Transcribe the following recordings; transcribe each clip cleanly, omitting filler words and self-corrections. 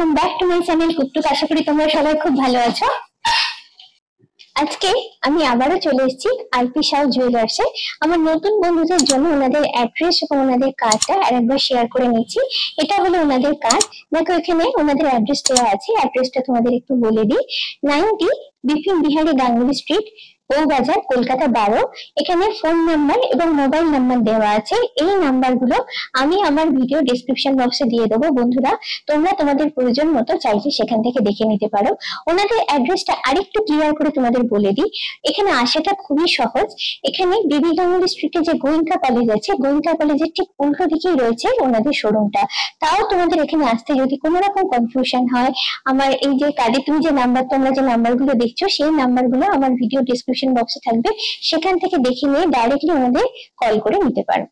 Welcome back to my channel Kutuk. আশা করি তোমরা সবাই খুব ভালো আছো। আজকে আমি আবারও চলে এসেছি আরপি শাহ জুয়েলার্সে। আমার নতুন বন্ধুদের জন্য ওনাদের অ্যাড্রেস এবং ওনাদের কার্ডটা আরেকবার শেয়ার করে নিচ্ছি। এটা হলো ওনাদের কার্ড, দেখো এখানে ওনাদের অ্যাড্রেস দেওয়া আছে। অ্যাড্রেসটা তোমাদের একটু বলে দিই। 90 বিপিন বিহারী গাঙ্গুলি স্ট্রিট, বউবাজার, কলকাতা 12। এখানে ফোন নাম্বার এবং মোবাইল নাম্বার দেওয়া আছে। এই নাম্বারগুলো আমি আমার ভিডিও ডেসক্রিপশন বক্সে দিয়ে দেবো। বন্ধুরা, তোমরা তোমাদের প্রয়োজন মতো চাইলে সেখান থেকে দেখে নিতে পারো। ওনাদের অ্যাড্রেসটা আরেকটু ক্লিয়ার করে তোমাদের বলে দিই। এখানে আসাটা খুবই সহজ। এখানে বিবি গাঙ্গুলি স্ট্রিটে যে গোয়েঙ্কা কলেজ আছে, গোয়েঙ্কা কলেজের ঠিক উল্টো দিকেই রয়েছে ওনাদের শোরুমটা। তাও তোমাদের এখানে আসতে যদি কোনো রকম কনফিউশন হয়, আমার এই যে কার্ডে তুমি যে নাম্বার, তোমরা যে নাম্বারগুলো দেখছো সেই নাম্বারগুলো আমার ভিডিও ডেসক্রিপশন বক্সে থাকবে, সেখান থেকে দেখে নিয়ে ডাইরেক্টলি ওনাদের কল করে নিতে পারো।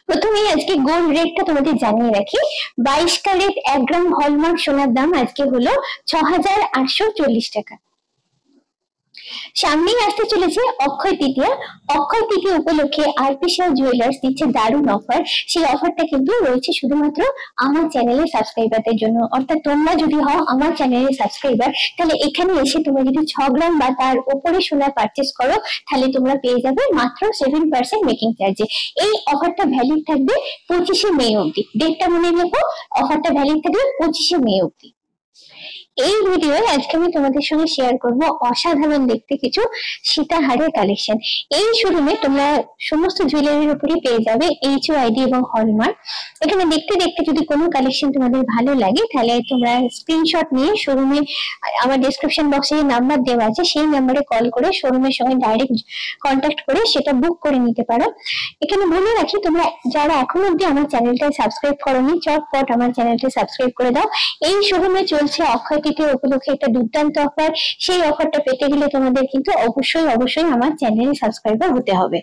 প্রথমেই আজকে গোল্ড রেটটা তোমাদের জানিয়ে রাখি। 22 ক্যারেট 1 গ্রাম হলমার্ক সোনার দাম আজকে হলো 6840 টাকা। সামনেই আসতে চলেছে অক্ষয় তৃতীয়া। অক্ষয় তৃতীয়া উপলক্ষে আরপি শাহ জুয়েলার্স দিচ্ছে দারুণ অফার। সেই অফারটা কিন্তু রয়েছে শুধুমাত্র আমার চ্যানেলের সাবস্ক্রাইবারদের জন্য। অর্থাৎ তোমরা যদি হও আমার চ্যানেলের সাবস্ক্রাইবার, তাহলে এখানে এসে তোমরা যদি 6 গ্রাম বা তার উপরে সোনা পারচেস করো, তাহলে তোমরা পেয়ে যাবে মাত্র 7% মেকিং চার্জে। এই অফারটা ভ্যালিড থাকবে 25শে মে অবধি। ডেটটা মনে রেখো, অফারটা ভ্যালিড থাকবে 25শে মে অবধি। এই ভিডিওয়ে আজকে আমি তোমাদের সঙ্গে শেয়ার করব অসাধারণ দেখতে কিছু সীতাহারের কালেকশন। এই শোরুমে তোমরা সমস্ত জুয়েলারির উপরই পেয়ে যাবে HOID এবং হলমার্ক। এখানে দেখতে দেখতে যদি কোনো কালেকশন তোমাদের ভালো লাগে, তাহলে তোমরা স্ক্রিনশট নিয়ে শোরুমে আমার ডেসক্রিপশন বক্সে যে নাম্বার দেওয়া আছে সেই নাম্বারে কল করে শোরুমের সঙ্গে ডাইরেক্ট কন্ট্যাক্ট করে সেটা বুক করে নিতে পারো। এখানে বলে রাখি, তোমরা যারা এখনো অব্দি আমার চ্যানেলটা সাবস্ক্রাইব করোনি, চটপট আমার চ্যানেলটা সাবস্ক্রাইব করে দাও। এই শোরুমে চলছে অক্ষয় তৃতীয়া উপলক্ষে একটা দুর্দান্ত অফার। সেই অফারটা পেতে গেলে তোমাদের কিন্তু অবশ্যই আমার চ্যানেলে সাবস্ক্রাইবার হতে হবে।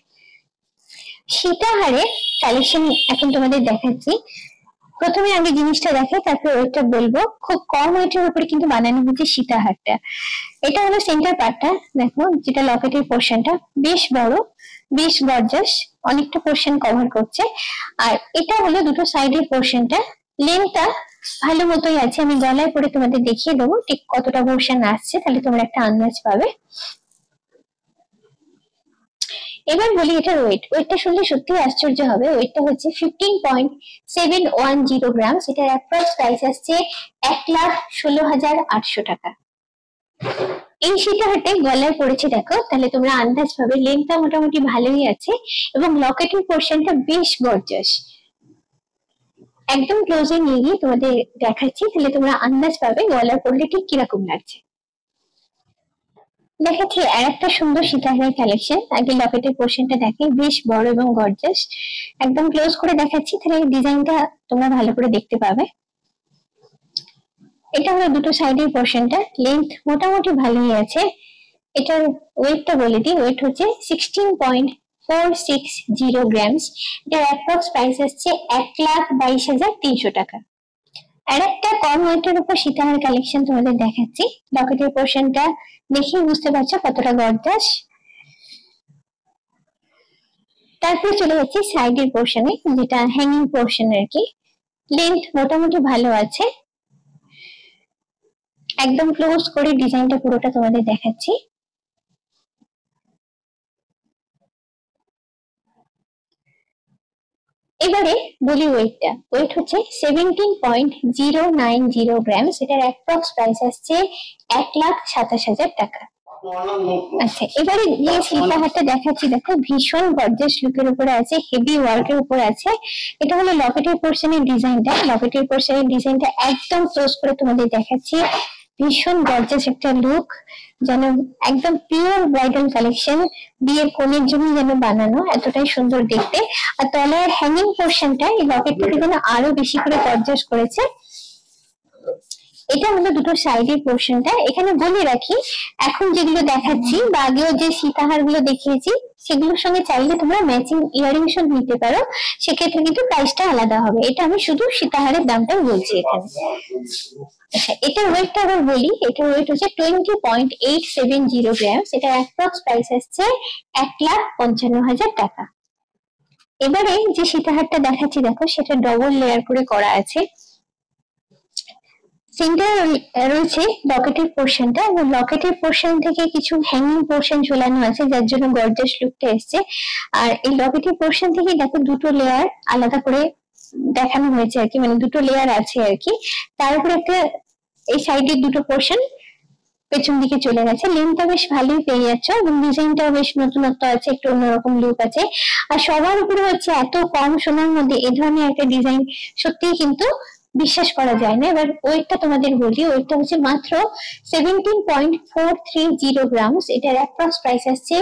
সীতাহারের কালেকশন এখন তোমাদের দেখাচ্ছি। প্রথমে আমি জিনিসটা দেখাই, তারপরে ওইটা বলবো। খুব কম ওয়েটের উপরে কিন্তু বানানো হচ্ছে সীতাহারটা। এটা হলো সেন্টার পার্টটা, দেখো যেটা লকেটের পোর্শনটা বেশ বড়, বেশ গর্জাস, অনেকটা পোর্শন কভার করছে। আর এটা হলো দুটো সাইডের পোর্শনটা। লেন্থটা ভালো মতোই আছে, আমি গলায় পরে তোমাদের দেখিয়ে দেবো ঠিক কতটা পোর্শন আসছে, তাহলে তোমরা একটা আন্দাজ পাবে। এবার বলি এটার ওয়েটটা শুনলে সত্যি আশ্চর্য হবে। ওয়েটটা হচ্ছে 15.710 গ্রাম। এটার অ্যাপ্রক্স প্রাইস আসছে 1,16,800 টাকা। এই সীতাহারটা গলায় পড়েছে দেখো, তাহলে তোমরা আন্দাজ পাবে। লেন্থটা মোটামুটি ভালোই আছে এবং লকেটের পোর্শনটা বেশ গর্জাস। একদম ক্লোজে নিয়ে গিয়ে তোমাদের দেখাচ্ছি, তাহলে তোমরা আন্দাজ পাবে গলায় পড়লে ঠিক কিরকম লাগছে। দেখাচ্ছি আর একটা সুন্দর সীতাহারের কালেকশন। আগে লকেটের পোর্শনটা দেখে, বেশ বড় এবং গর্জাস। একদম ক্লোজ করে দেখাচ্ছি, তাহলে ডিজাইনটা তোমরা ভালো করে দেখতে পাবে। এটা হলো দুটো সাইডের পোর্শনটা। লেন্থ মোটামুটি ভালোই আছে। এটার ওয়েটটা বলে দিই। ওয়েট হচ্ছে 16.460 গ্রামস। এটার অ্যাপ্রক্স প্রাইস আসছে 1,22,300 টাকা। আর একটা কম ওয়েটের উপর সীতাহার কালেকশন তোমাদের দেখাচ্ছি। লকেটের পোর্শনটা দেখেই বুঝতে পারছো কতটা গর্জাস। তারপরে চলে যাচ্ছি সাইডের পোর্শনে, যেটা হ্যাঙ্গিং পোর্শন আর কি। লেন্থ মোটামুটি ভালো আছে। একদম ক্লোজ করে ডিজাইনটা পুরোটা তোমাদের দেখাচ্ছি। এবারে বলি ওয়েটটা। ওয়েট হচ্ছে 17.090 গ্রাম। এটার অ্যাপ্রক্স প্রাইস আসছে 1,27,000 টাকা। আচ্ছা, এবারে যে সীতাহারটা দেখাচ্ছি দেখো, ভীষণ গর্জাস লুকের উপরে আছে, হেভি ওয়ার্কের উপর আছে। এটা হলো লকেটের পোর্শনের ডিজাইনটা। লকেটের পোর্শনের ডিজাইনটা একদম ক্লোজ করে তোমাদের দেখাচ্ছি। ভীষণ গর্জাস একটা লুক, যেন একদম পিওর ব্রাইডাল কালেকশন, বিয়ের কনের জন্য যেন বানানো, এতটাই সুন্দর দেখতে। আর তলার হ্যাঙ্গিং পোর্শনটা এই লকেটটাকে যেন আরো বেশি করে গর্জাস করেছে। এটা হলো দুটো সাইডের পোর্শনটা। এখানে বলে রাখি, এখন যেগুলো দেখাচ্ছি বা আগেও যে সীতাহার গুলো দেখিয়েছি, সেগুলোর সঙ্গে চাইলে তোমরা ম্যাচিং ইয়ারিংস নিতে পারো। সেক্ষেত্রে কিন্তু প্রাইসটা আলাদা হবে। এটা আমি শুধু সীতাহারের দামটা বলছি এখানে। আচ্ছা, এটার ওয়েটটা আবার বলি। এটার ওয়েট হচ্ছে 20.870 গ্রাম। এটা অ্যাপ্রক্স প্রাইস আসছে 1,55,000 টাকা। এবারে যে সীতাহারটা দেখাচ্ছি দেখো, সেটা ডবল লেয়ার করে করা আছে। সেন্টার রয়েছে লকেটের পোর্শনটা, এবং লকেটের পোর্শন থেকে কিছু হ্যাঙ্গিং পোর্শন ঝোলানো আছে, যার জন্য গর্জিয়াস লুকটা এসছে। আর এই লকেটের পোর্শন থেকে দেখো দুটো লেয়ার আলাদা করে দেখানো হয়েছে আর কি, মানে দুটো লেয়ার আছে আর কি। তার উপরে একটা এই সাইডের দুটো পোর্শন পেছন দিকে চলে গেছে। লেন্থটা বেশ ভালোই পেয়ে যাচ্ছ, এবং ডিজাইনটাও বেশ নতুনত্ব আছে, একটু অন্যরকম লুক আছে। আর সবার উপরে হচ্ছে এত কম সময়ের মধ্যে এই ধরনের একটা ডিজাইন সত্যিই কিন্তু বিশ্বাস করা যায় না। এবার ওয়েটটা তোমাদের বলি, ওয়েটটা হচ্ছে মাত্র 17.430 গ্রামস। এটার অ্যাপ্রক্স প্রাইস আসছে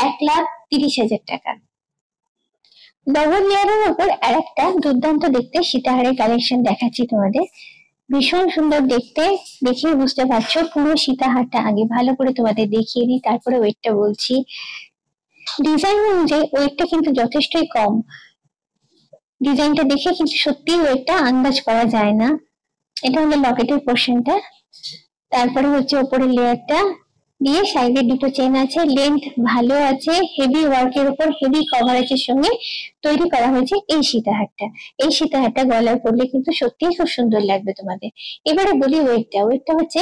1,30,000 টাকা। ডবল লেয়ারের উপর আরেকটা দুর্দান্ত দেখতে সীতাহারের কালেকশন দেখাচ্ছি তোমাদের। ভীষণ সুন্দর দেখতে, দেখে বুঝতে পারছো। পুরো সীতাহারটা আগে ভালো করে তোমাদের দেখিয়ে দিই, তারপরে ওয়েটটা বলছি। ডিজাইন অনুযায়ী ওয়েটটা কিন্তু যথেষ্টই কম। ডিজাইনটা দেখে কিন্তু সত্যি ওয়েটটা আন্দাজ করা যায় না। এটা হলো লকেটের পোর্শনটা, তারপরে হচ্ছে ওপরের লেয়ারটা দিয়ে সাইডে দুটো চেন আছে, লেন্থ ভালো আছে, হেভি ওয়ার্কের উপর হেভি কভারেজের সঙ্গে তৈরি করা হয়েছে এই সীতাহারটা। এই সীতাহারটা গলায় পরলে কিন্তু সত্যিই খুব সুন্দর লাগবে তোমাদের। এবারে বলি ওয়েটটা, ওয়েটটা হচ্ছে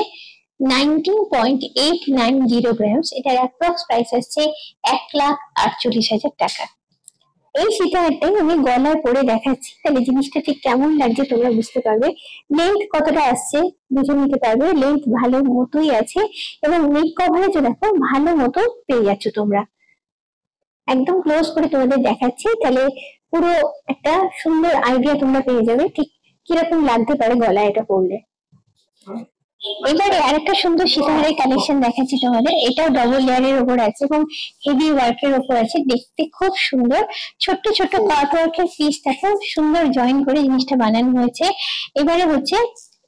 19.890 গ্রামস। এটার অ্যাপ্রক্স প্রাইস আসছে 1,48,000 টাকা। এই সীতাহারটাই আমি গলায় পরে দেখাচ্ছি, তাহলে জিনিসটা ঠিক কেমন লাগছে তোমরা বুঝতে পারবে। লেন্থ কতটা আসছে বুঝে নিতে পারবে। লেন্থ ভালো মতোই আছে, এবং নেক কভারেজও দেখো ভালো মতো পেয়ে যাচ্ছ তোমরা। একদম ক্লোজ করে তোমাদের দেখাচ্ছি, তাহলে পুরো একটা সুন্দর আইডিয়া তোমরা পেয়ে যাবে ঠিক কিরকম লাগতে পারে গলায় এটা পরলে। এবারে আরেকটা সুন্দর সীতাহারের কালেকশন দেখাচ্ছি তোমাদের। এটাও ডবল লেয়ারের উপর আছে এবং হেভি ওয়ার্কের উপর আছে, দেখতে খুব সুন্দর। ছোট্ট ছোট্ট কাট ওয়ার্কের পিস দেখো সুন্দর জয়েন করে জিনিসটা বানানো হয়েছে। এবারে হচ্ছে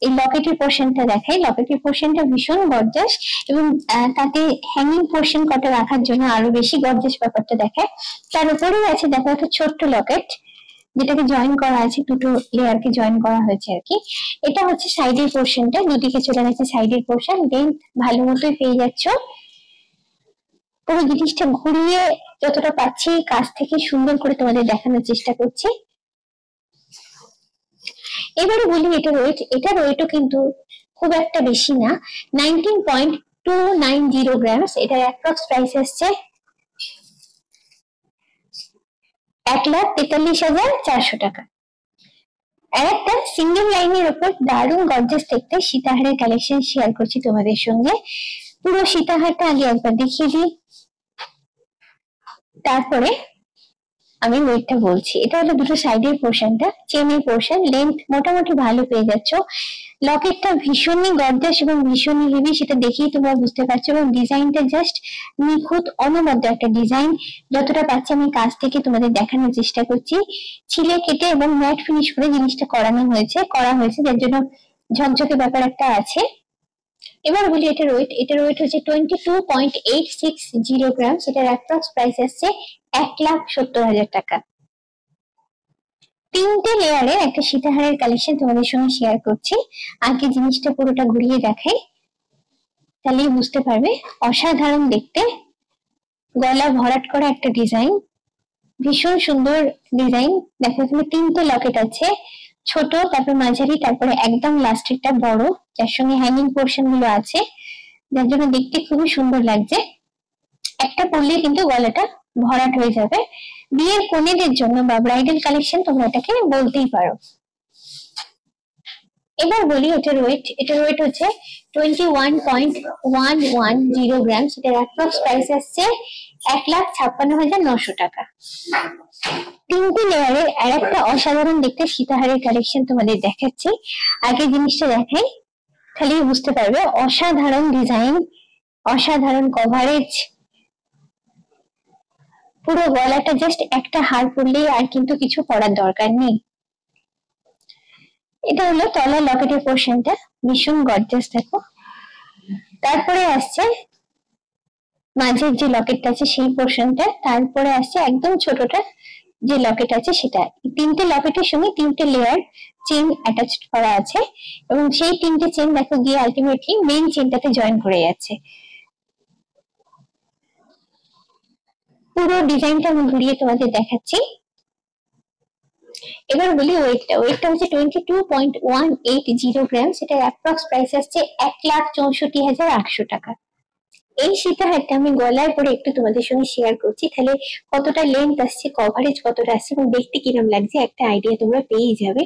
এই লকেটের পোর্শনটা দেখাই। লকেটের পোর্শনটা ভীষণ গর্জাস, এবং তাতে হ্যাঙ্গিং পোর্শন কটা রাখার জন্য আরো বেশি গর্জাস ব্যাপারটা দেখায়। তার উপরেই আছে দেখো একটা ছোট্ট লকেট, যেটাকে জয়েন করা আছে, দুটো লেয়ারকে জয়েন করা হয়েছে আর কি। এটা হচ্ছে সাইডের পোর্শনটা, দুদিকে চলে গেছে সাইডের পোর্শন। লেন্থ ভালো মতোই পেয়ে যাচ্ছ। পুরো জিনিসটা ঘুরিয়ে যতটা পাচ্ছি কাছ থেকে সুন্দর করে তোমাদের দেখানোর চেষ্টা করছি। এবারে বলি এটার ওয়েট। এটার ওয়েটও কিন্তু খুব একটা বেশি না, 19.290 গ্রামস। এটার অ্যাপ্রক্স প্রাইস আসছে 1,43,400 টাকা। আর একটা সিঙ্গেল লাইনের উপর দারুণ গর্জাস দেখতে সীতাহারের কালেকশন শেয়ার করছি তোমাদের সঙ্গে। পুরো সীতাহারটা আগে একবার দেখিয়ে দিই, তারপরে আমি ওয়েটটা বলছি। এটা হলো দুটো সাইডের পোর্শনটা, চেনের পোর্শন। লেন্থ মোটামুটি ভালো পেয়ে যাচ্ছ। লকেটটা ভীষণই গর্জাস এবং ভীষণই হেভি, সেটা দেখেই তোমরা বুঝতে পারছো। এবং ডিজাইনটা জাস্ট নিখুঁত অনবদ্য একটা ডিজাইন। যতটা পাচ্ছি আমি কাছ থেকে তোমাদের দেখানোর চেষ্টা করছি। ছিলে কেটে এবং ম্যাট ফিনিশ করে জিনিসটা করা হয়েছে, যার জন্য ঝকঝকে ব্যাপার একটা আছে। এবার বলি এটার ওয়েট। এটার ওয়েট হচ্ছে 22.860 গ্রাম। সেটার অ্যাপ্রক্স প্রাইস আসছে 1,70,000 টাকা। তিনটে লেয়ারে একটা সীতাহারের কালেকশন তোমাদের সঙ্গে শেয়ার করছি। আগে জিনিসটা পুরোটা ঘুরিয়ে দেখাই, তাহলেই বুঝতে পারবে। অসাধারণ দেখতে, গলা ভরাট করা একটা ডিজাইন, ভীষণ সুন্দর ডিজাইন। দেখো এখানে তিনটে লকেট আছে, ছোট, তারপর মাঝারি, তারপরে একদম লাস্টেরটা বড়, যার সঙ্গে হ্যাঙ্গিং পোর্শন গুলো আছে, যার জন্য দেখতে খুবই সুন্দর লাগছে। একটা পরলে কিন্তু গলাটা ভরাট হয়ে যাবে। বিয়ের কনেদের জন্য বা ব্রাইডাল কালেকশন তোমরা এটাকে বলতেই পারো। এবার বলি এটার ওয়েট। এটার ওয়েট হচ্ছে 21.110 গ্রাম। এটার অ্যাপ্রক্স প্রাইস আসছে 1,56,900 টাকা। তিনটি লেয়ারের আর একটা অসাধারণ দেখতে সীতাহারের কালেকশন তোমাদের দেখাচ্ছি। আগে জিনিসটা দেখাই, তাহলেই বুঝতে পারবে। অসাধারণ ডিজাইন, অসাধারণ কভারেজ। পুরো গলাটা জাস্ট একটা হার পরলেই আর কিন্তু কিছু করার দরকার নেই। এটা হলো তলার লকেটের পোর্শনটা, ভীষণ গর্জাস দেখো। তারপরে আসছে মাঝের যে লকেটটা আছে সেই পোর্শনটা, তারপরে আসছে একদম ছোটটা যে লকেট আছে সেটা। তিনটে লকেটের সঙ্গে তিনটে লেয়ার চেন অ্যাটাচ করা আছে, এবং সেই তিনটে চেন দেখো গিয়ে আলটিমেটলি মেইন চেনটাতে জয়েন করে যাচ্ছে। পুরো ডিজাইনটা আমি ঘুরিয়ে তোমাদের দেখাচ্ছি। এবার বলি ওয়েটটা হচ্ছে 22.180 গ্রাম, সেটার অ্যাপ্রক্স প্রাইস আসছে 1,64,800 টাকা। এই সীতাহারটা আমি গলায় পরে একটু তোমাদের সঙ্গে শেয়ার করছি, তাহলে কতটা লেন্থ আসছে, কভারেজ কতটা আসছে এবং দেখতে কিরম লাগছে একটা আইডিয়া তোমরা পেয়ে যাবে।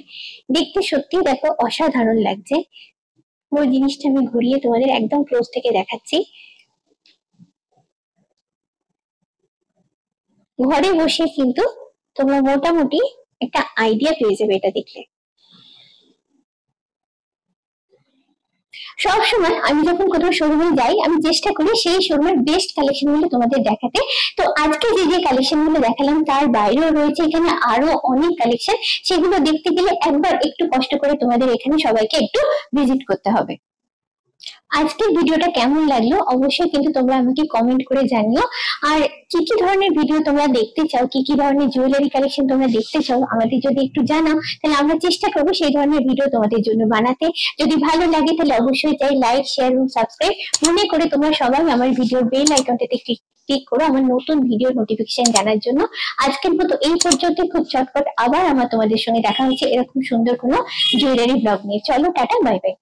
দেখতে সত্যি দেখো অসাধারণ লাগছে। পুরো জিনিসটা আমি ঘুরিয়ে তোমাদের একদম ক্লোজ থেকে দেখাচ্ছি। ঘরে বসে কিন্তু তোমরা মোটামুটি একটা আইডিয়া পেয়ে যাবে এটা দেখলে। সবসময় আমি যখন কোথাও শোরুমে যাই আমি চেষ্টা করি সেই শোরুমের বেস্ট কালেকশন গুলো তোমাদের দেখাতে। তো আজকে যে যে কালেকশন গুলো দেখালাম তার বাইরেও রয়েছে এখানে আরো অনেক কালেকশন, সেগুলো দেখতে গেলে একবার একটু কষ্ট করে তোমাদের এখানে সবাইকে একটু ভিজিট করতে হবে। আজকের ভিডিওটা কেমন লাগলো অবশ্যই কিন্তু তোমরা আমাকে কমেন্ট করে জানিও। আর কি কি ধরনের ভিডিও তোমরা দেখতে চাও, কি কি ধরনের জুয়েলারি কালেকশন তোমরা দেখতে চাও আমাদের যদি একটু জানাও, তাহলে আমরা চেষ্টা করবো সেই ধরনের ভিডিও তোমাদের জন্য বানাতে। যদি ভালো লাগে তাহলে অবশ্যই চাই লাইক, শেয়ার এবং সাবস্ক্রাইব মনে করে তোমরা সবাই আমার ভিডিওর বেল আইকনটাতে ক্লিক করো আমার নতুন ভিডিও নোটিফিকেশন জানার জন্য। আজকের মতো এই পর্যন্ত, খুব চটপট আবার আমার তোমাদের সঙ্গে দেখা হচ্ছে এরকম সুন্দর কোনো জুয়েলারি ব্লগ নিয়ে। চলো টাটা, বাই বাই।